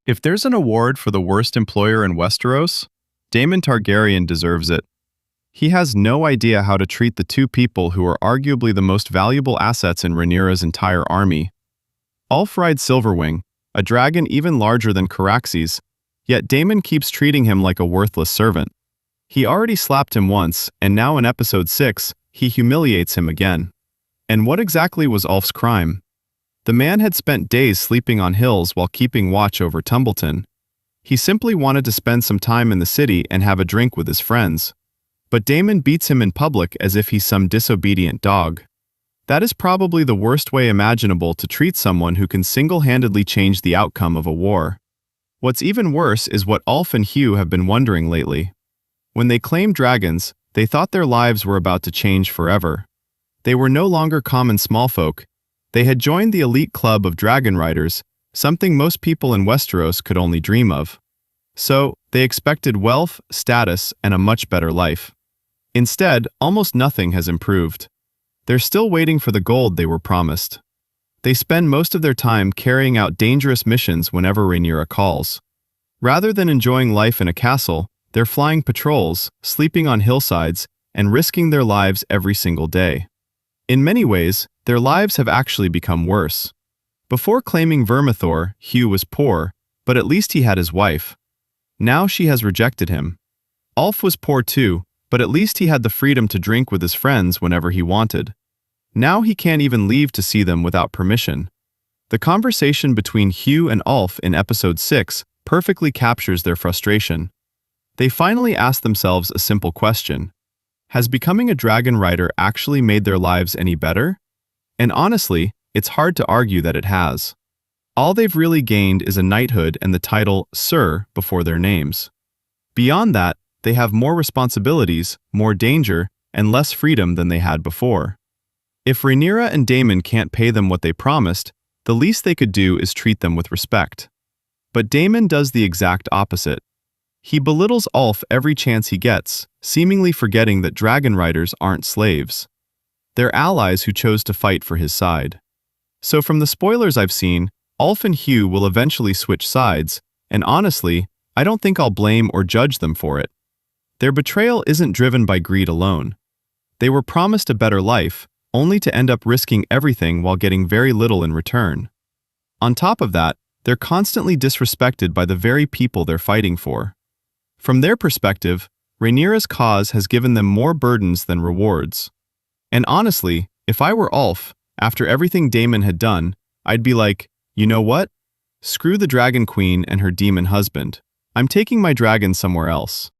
If there's an award for the worst employer in Westeros, Daemon Targaryen deserves it. He has no idea how to treat the two people who are arguably the most valuable assets in Rhaenyra's entire army. Ulf rides Silverwing, a dragon even larger than Caraxes, yet Daemon keeps treating him like a worthless servant. He already slapped him once, and now in episode 6, he humiliates him again. And what exactly was Ulf's crime? The man had spent days sleeping on hills while keeping watch over Tumbleton. He simply wanted to spend some time in the city and have a drink with his friends. But Daemon beats him in public as if he's some disobedient dog. That is probably the worst way imaginable to treat someone who can single-handedly change the outcome of a war. What's even worse is what Ulf and Hugh have been wondering lately. When they claimed dragons, they thought their lives were about to change forever. They were no longer common smallfolk. They had joined the elite club of dragon riders, something most people in Westeros could only dream of. So, they expected wealth, status, and a much better life. Instead, almost nothing has improved. They're still waiting for the gold they were promised. They spend most of their time carrying out dangerous missions whenever Rhaenyra calls. Rather than enjoying life in a castle, they're flying patrols, sleeping on hillsides, and risking their lives every single day. In many ways, their lives have actually become worse. Before claiming Vermithor, Hugh was poor, but at least he had his wife. Now she has rejected him. Ulf was poor too, but at least he had the freedom to drink with his friends whenever he wanted. Now he can't even leave to see them without permission. The conversation between Hugh and Ulf in episode 6 perfectly captures their frustration. They finally ask themselves a simple question. Has becoming a dragon rider actually made their lives any better? And honestly, it's hard to argue that it has. All they've really gained is a knighthood and the title Sir before their names. Beyond that, they have more responsibilities, more danger, and less freedom than they had before. If Rhaenyra and Daemon can't pay them what they promised, the least they could do is treat them with respect. But Daemon does the exact opposite. He belittles Ulf every chance he gets, seemingly forgetting that dragon riders aren't slaves. They're allies who chose to fight for his side. So from the spoilers I've seen, Ulf and Hugh will eventually switch sides, and honestly, I don't think I'll blame or judge them for it. Their betrayal isn't driven by greed alone. They were promised a better life, only to end up risking everything while getting very little in return. On top of that, they're constantly disrespected by the very people they're fighting for. From their perspective, Rhaenyra's cause has given them more burdens than rewards. And honestly, if I were Ulf, after everything Daemon had done, I'd be like, you know what? Screw the Dragon Queen and her demon husband. I'm taking my dragon somewhere else.